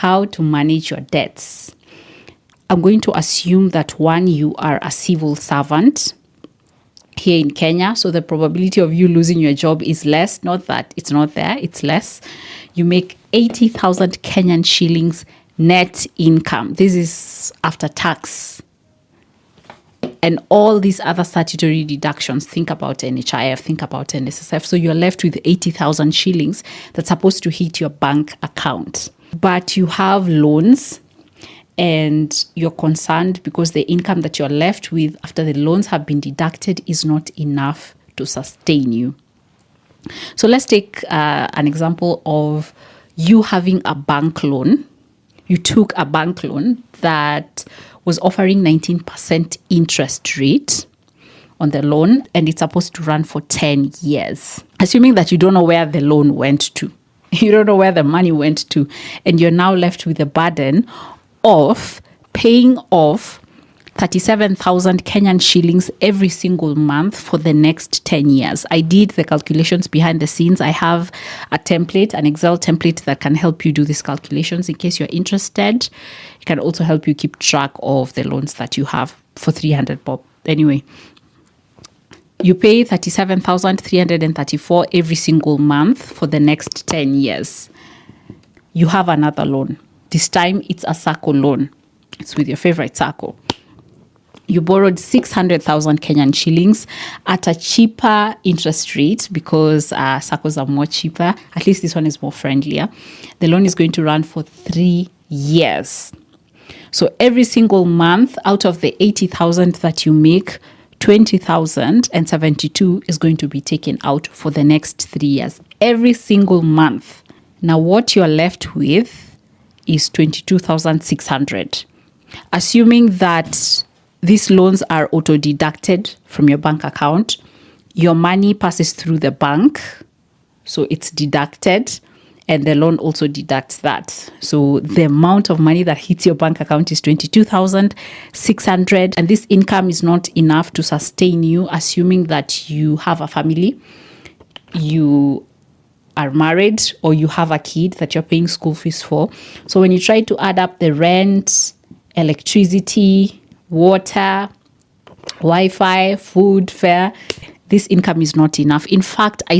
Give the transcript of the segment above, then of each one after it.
How to manage your debts. I'm going to assume that one, you are a civil servant here in Kenya, so the probability of you losing your job is less. Not that it's not there, it's less. You make 80,000 Kenyan shillings net income. This is after tax and all these other statutory deductions. Think about NHIF, think about NSSF. So you're left with 80,000 shillings that's supposed to hit your bank account. But you have loans and you're concerned because the income that you're left with after the loans have been deducted is not enough to sustain you. So let's take an example of you having a bank loan. You took a bank loan that was offering 19% interest rate on the loan, and it's supposed to run for 10 years. Assuming that you don't know where the loan went to, you don't know where the money went to, and you're now left with a burden of paying off 37,000 Kenyan shillings every single month for the next 10 years. I did the calculations behind the scenes. I have a template, an Excel template that can help you do these calculations in case you're interested. It can also help you keep track of the loans that you have for 300 bob. Anyway, you pay 37,334 every single month for the next 10 years. You have another loan. This time it's a SACCO loan. It's with your favorite SACCO. You borrowed 600,000 Kenyan shillings at a cheaper interest rate because SACCOs are more cheaper. At least this one is more friendlier. The loan is going to run for 3 years. So every single month out of the 80,000 that you make, 20,072 is going to be taken out for the next 3 years. Every single month. Now what you're left with is 22,600. Assuming that these loans are auto-deducted from your bank account, your money passes through the bank, so it's deducted, and the loan also deducts that. So the amount of money that hits your bank account is 22,600, and this income is not enough to sustain you, assuming that you have a family, you are married, or you have a kid that you're paying school fees for. So when you try to add up the rent, electricity, water, Wi-Fi, food, fare, this income is not enough. In fact, I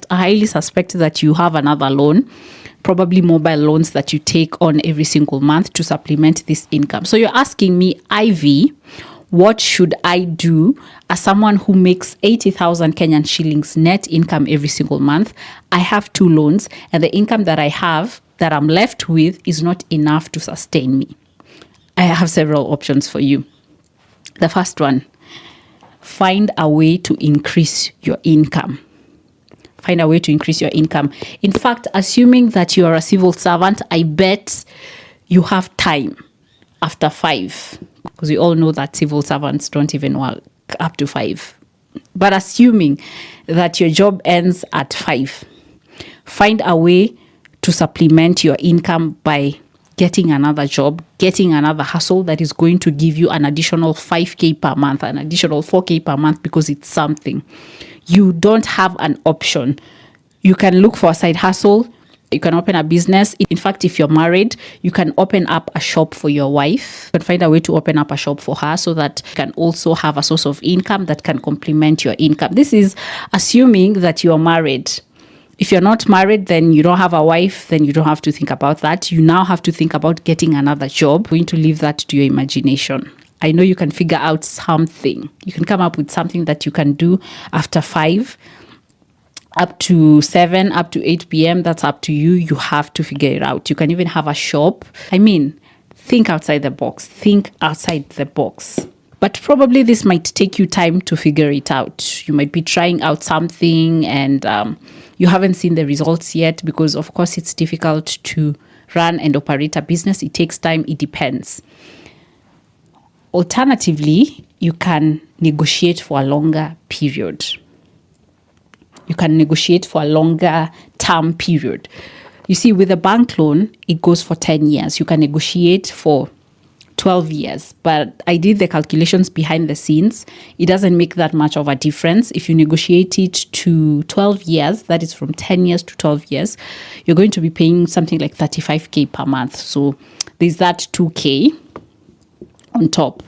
highly suspect that you have another loan, probably mobile loans that you take on every single month to supplement this income. So you're asking me, Ivy, what should I do as someone who makes 80,000 Kenyan shillings net income every single month? I have 2 loans, and the income that I have, that I'm left with, is not enough to sustain me. I have several options for you. The first one, find a way to increase your income. Find a way to increase your income. In fact, assuming that you are a civil servant, I bet you have time after 5. Because we all know that civil servants don't even work up to 5. But assuming that your job ends at 5, find a way to supplement your income by getting another job, getting another hustle that is going to give you an additional 5K per month, an additional 4K per month, because it's something. You don't have an option. You can look for a side hustle. You can open a business. In fact, if you're married, you can open up a shop for your wife. You can find a way to open up a shop for her so that you can also have a source of income that can complement your income. This is assuming that you're married. If you're not married, then you don't have a wife, then you don't have to think about that. You now have to think about getting another job. I'm going to leave that to your imagination. I know you can figure out something. You can come up with something that you can do after 5, up to 7, up to 8 p.m. That's up to you. You have to figure it out. You can even have a shop. I mean, think outside the box. Think outside the box. But probably this might take you time to figure it out. You might be trying out something and you haven't seen the results yet because, of course, it's difficult to run and operate a business. It takes time. It depends. Alternatively, you can negotiate for a longer period. You can negotiate for a longer term period. You see, with a bank loan, it goes for 10 years. You can negotiate for 12 years. But I did the calculations behind the scenes. It doesn't make that much of a difference. If you negotiate it to 12 years, that is from 10 years to 12 years, you're going to be paying something like 35K per month. So there's that 2K on top.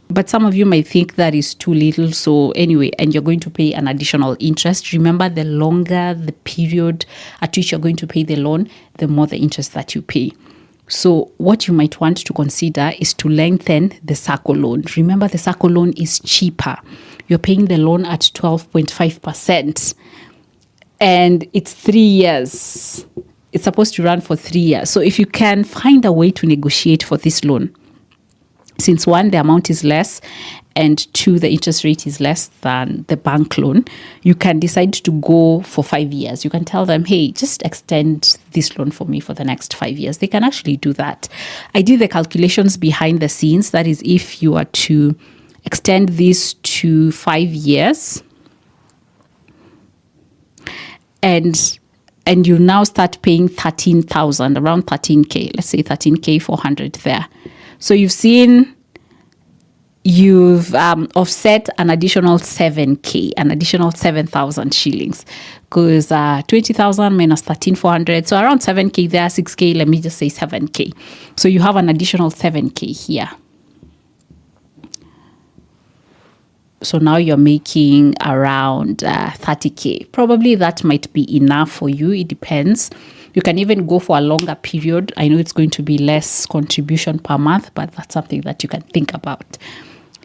But some of you might think that is too little. So anyway, and you're going to pay an additional interest. Remember, the longer the period at which you're going to pay the loan, the more the interest that you pay. So what you might want to consider is to lengthen the SACCO loan. Remember, the SACCO loan is cheaper. You're paying the loan at 12.5%. And it's 3 years. It's supposed to run for 3 years. So if you can find a way to negotiate for this loan, since one, the amount is less, and two, the interest rate is less than the bank loan, you can decide to go for 5 years. You can tell them, hey, just extend this loan for me for the next 5 years. They can actually do that. I did the calculations behind the scenes. That is, if you are to extend this to 5 years, and you now start paying 13,000, around 13K, let's say 13K 400 there. So you've offset an additional 7K, an additional 7,000 shillings, because 20,000 minus 13,400, so around 7K there, 6K, let me just say 7K. So you have an additional 7K here. So now you're making around 30K. Probably that might be enough for you. It depends. You can even go for a longer period. I know it's going to be less contribution per month, but that's something that you can think about.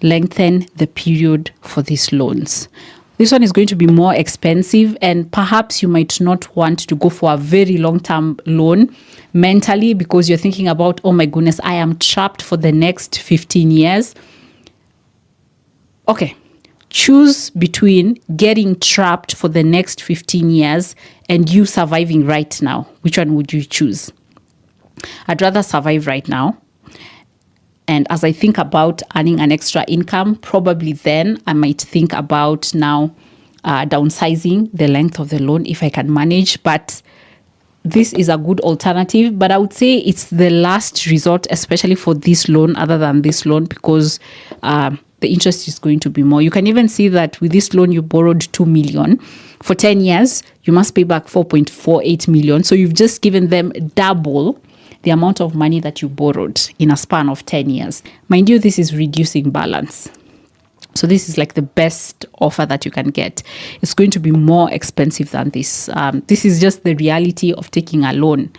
Lengthen the period for these loans. This one is going to be more expensive, and perhaps you might not want to go for a very long-term loan mentally, because you're thinking about, oh my goodness, I am trapped for the next 15 years. Okay. Choose between getting trapped for the next 15 years and you surviving right now. Which one would you choose? I'd rather survive right now. And as I think about earning an extra income, probably then I might think about now downsizing the length of the loan if I can manage. But this is a good alternative. But I would say it's the last resort, especially for this loan, other than this loan, because the interest is going to be more. You can even see that with this loan, you borrowed 2 million. For 10 years, you must pay back 4.48 million. So you've just given them double the amount of money that you borrowed in a span of 10 years. Mind you, this is reducing balance. So this is like the best offer that you can get. It's going to be more expensive than this. This is just the reality of taking a loan.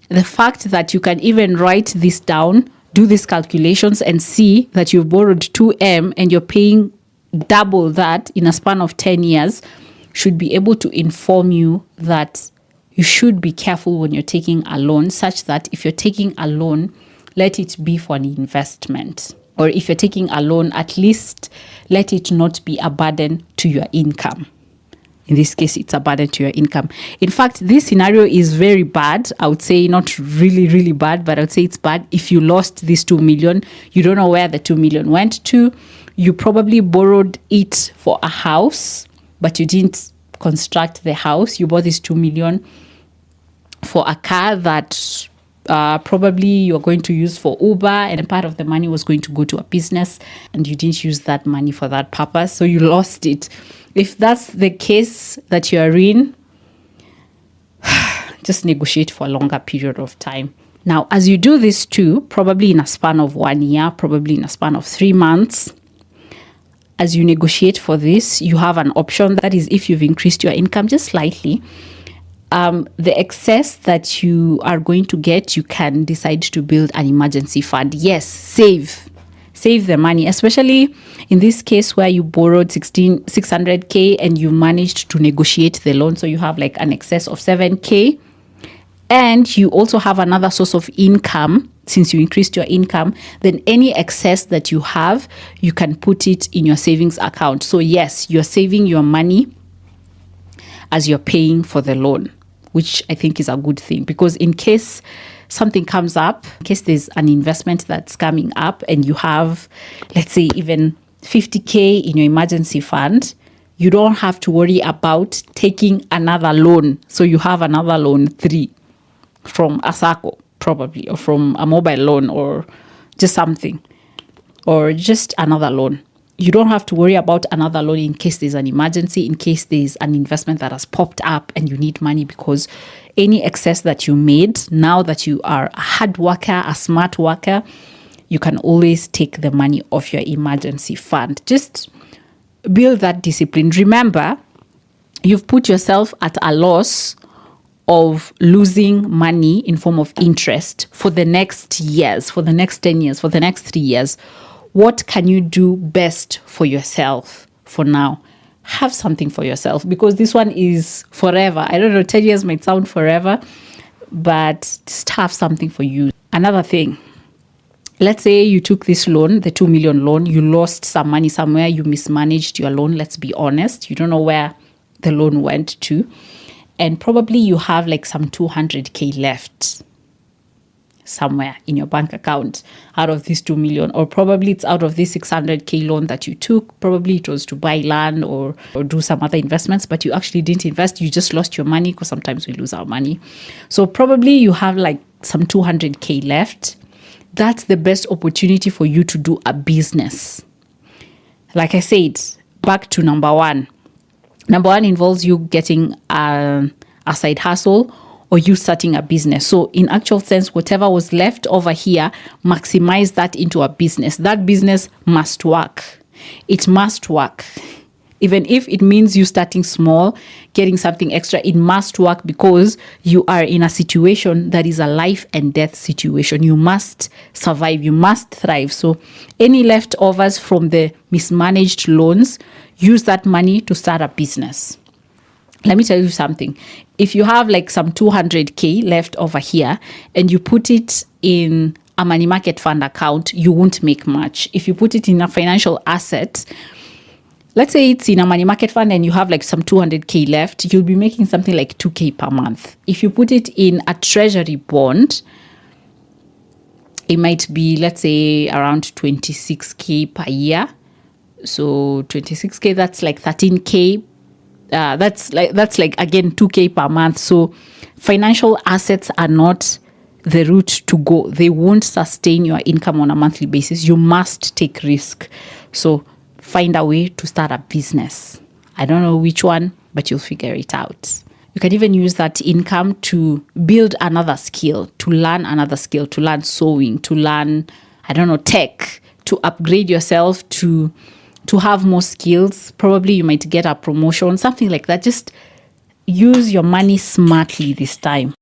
The fact that you can even write this down, do these calculations and see that you've borrowed 2M and you're paying double that in a span of 10 years should be able to inform you that you should be careful when you're taking a loan, such that if you're taking a loan, let it be for an investment. Or if you're taking a loan, at least let it not be a burden to your income. In this case, it's a burden to your income. In fact, this scenario is very bad. I would say not really, really bad, but I would say it's bad if you lost this 2 million. You don't know where the 2 million went to. You probably borrowed it for a house, but you didn't construct the house. You bought this 2 million for a car that probably you're going to use for Uber, and part of the money was going to go to a business, and you didn't use that money for that purpose, so you lost it. If that's the case that you are in, just negotiate for a longer period of time. Now, as you do this too, probably in a span of 1 year, probably in a span of 3 months, as you negotiate for this, you have an option. That is, if you've increased your income just slightly, the excess that you are going to get, you can decide to build an emergency fund. Yes, save the money, especially in this case where you borrowed 600K and you managed to negotiate the loan. So you have like an excess of 7K, and you also have another source of income. Since you increased your income, then any excess that you have, you can put it in your savings account. So yes, you're saving your money as you're paying for the loan, which I think is a good thing, because in case something comes up, in case there's an investment that's coming up and you have, let's say, even 50K in your emergency fund, you don't have to worry about taking another loan. So you have another loan 3 from a SACCO probably, or from a mobile loan, or just something, or just another loan. You don't have to worry about another loan in case there's an emergency, in case there's an investment that has popped up and you need money, because any excess that you made, now that you are a hard worker, a smart worker, you can always take the money off your emergency fund. Just build that discipline. Remember, you've put yourself at a loss of losing money in form of interest for the next years, for the next 10 years, for the next 3 years. What can you do best for yourself for now? Have something for yourself, because this one is forever. I don't know, 10 years might sound forever, but just have something for you. Another thing, let's say you took this loan, the 2 million loan, you lost some money somewhere, you mismanaged your loan. Let's be honest. You don't know where the loan went to. And probably you have like some 200K left somewhere in your bank account out of this 2 million, or probably it's out of this 600K loan that you took. Probably it was to buy land or do some other investments, but you actually didn't invest. You just lost your money, because sometimes we lose our money. So probably you have like some 200K left. That's the best opportunity for you to do a business. Like I said, back to number one. Number one involves you getting a side hustle, or you starting a business. So in actual sense, whatever was left over here, maximize that into a business. That business must work. It must work. Even if it means you starting small, getting something extra, it must work, because you are in a situation that is a life and death situation. You must survive. You must thrive. So any leftovers from the mismanaged loans, use that money to start a business. Let me tell you something. If you have like some 200K left over here and you put it in a money market fund account, you won't make much. If you put it in a financial asset, let's say it's in a money market fund and you have like some 200K left, you'll be making something like 2K per month. If you put it in a treasury bond, it might be, let's say, around 26K per year. So 26K, that's like 13K. That's like again 2K per month. So financial assets are not the route to go. They won't sustain your income on a monthly basis. You must take risk. So find a way to start a business. I don't know which one, but you'll figure it out. You can even use that income to build another skill, to learn another skill, to learn sewing, to learn, I don't know, tech, to upgrade yourself, to have more skills. Probably you might get a promotion, something like that. Just use your money smartly this time.